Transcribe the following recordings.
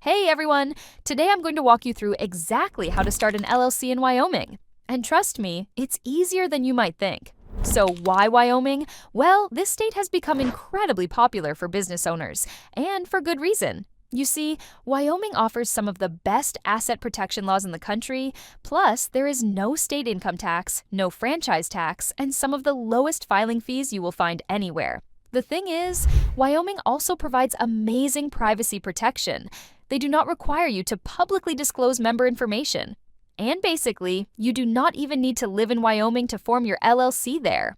Hey everyone! Today I'm going to walk you through exactly how to start an LLC in Wyoming. And trust me, it's easier than you might think. So why Wyoming? Well, this state has become incredibly popular for business owners, and for good reason. You see, Wyoming offers some of the best asset protection laws in the country, plus there is no state income tax, no franchise tax, and some of the lowest filing fees you will find anywhere. The thing is, Wyoming also provides amazing privacy protection. They do not require you to publicly disclose member information. And basically, you do not even need to live in Wyoming to form your LLC there.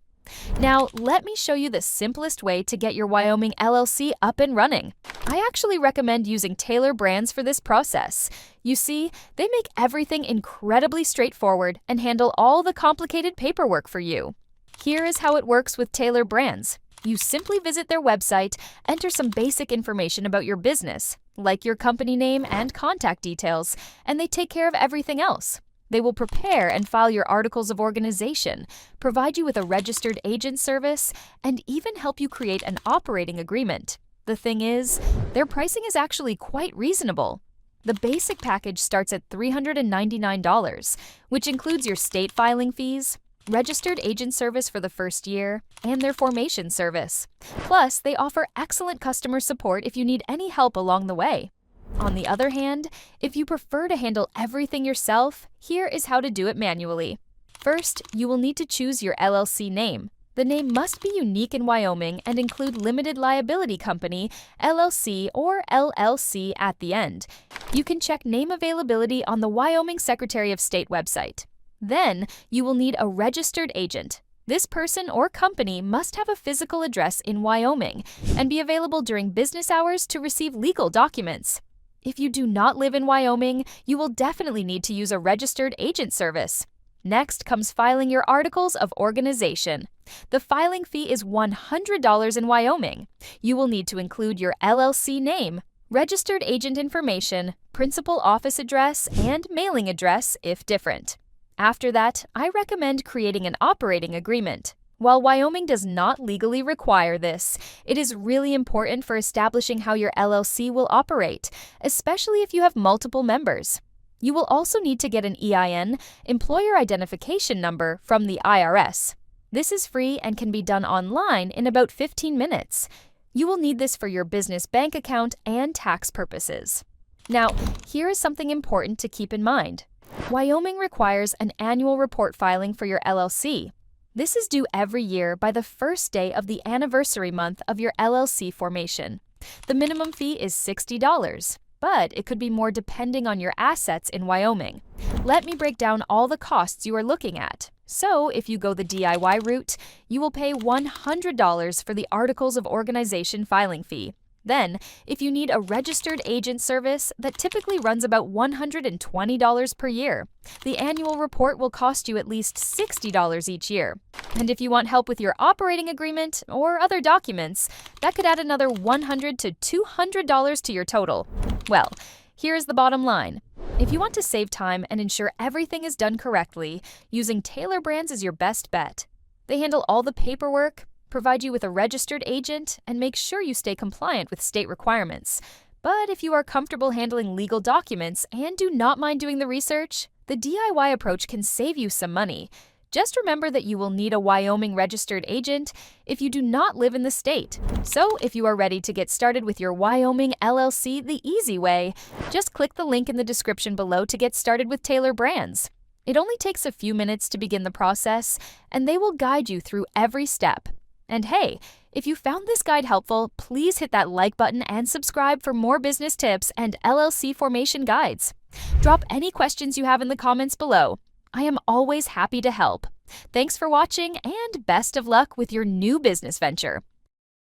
Now, let me show you the simplest way to get your Wyoming LLC up and running. I actually recommend using Taylor Brands for this process. You see, they make everything incredibly straightforward and handle all the complicated paperwork for you. Here is how it works with Taylor Brands. You simply visit their website, enter some basic information about your business, like your company name and contact details, and they take care of everything else. They will prepare and file your articles of organization, provide you with a registered agent service, and even help you create an operating agreement. The thing is, their pricing is actually quite reasonable. The basic package starts at $399, which includes your state filing fees, registered agent service for the first year, and their formation service. Plus, they offer excellent customer support if you need any help along the way. On the other hand, if you prefer to handle everything yourself, here is how to do it manually. First, you will need to choose your LLC name. The name must be unique in Wyoming and include limited liability company, LLC, or LLC at the end. You can check name availability on the Wyoming Secretary of State website. Then, you will need a registered agent. This person or company must have a physical address in Wyoming and be available during business hours to receive legal documents. If you do not live in Wyoming, you will definitely need to use a registered agent service. Next comes filing your articles of organization. The filing fee is $100 in Wyoming. You will need to include your LLC name, registered agent information, principal office address, and mailing address if different. After that, I recommend creating an operating agreement. While Wyoming does not legally require this, it is really important for establishing how your LLC will operate, especially if you have multiple members. You will also need to get an EIN, Employer Identification Number, from the IRS. This is free and can be done online in about 15 minutes. You will need this for your business bank account and tax purposes. Now, here is something important to keep in mind. Wyoming requires an annual report filing for your LLC. This is due every year by the first day of the anniversary month of your LLC formation. The minimum fee is $60, but it could be more depending on your assets in Wyoming. Let me break down all the costs you are looking at. So, if you go the DIY route, you will pay $100 for the Articles of Organization filing fee. Then, if you need a registered agent service, that typically runs about $120 per year. The annual report will cost you at least $60 each year. And if you want help with your operating agreement or other documents, that could add another $100 to $200 to your total. Well, here's the bottom line. If you want to save time and ensure everything is done correctly, using Taylor Brands is your best bet. They handle all the paperwork, provide you with a registered agent, and make sure you stay compliant with state requirements. But if you are comfortable handling legal documents and do not mind doing the research, the DIY approach can save you some money. Just remember that you will need a Wyoming registered agent if you do not live in the state. So if you are ready to get started with your Wyoming LLC the easy way, just click the link in the description below to get started with Taylor Brands. It only takes a few minutes to begin the process, and they will guide you through every step. And hey, if you found this guide helpful, please hit that like button and subscribe for more business tips and LLC formation guides. Drop any questions you have in the comments below. I am always happy to help. Thanks for watching and best of luck with your new business venture.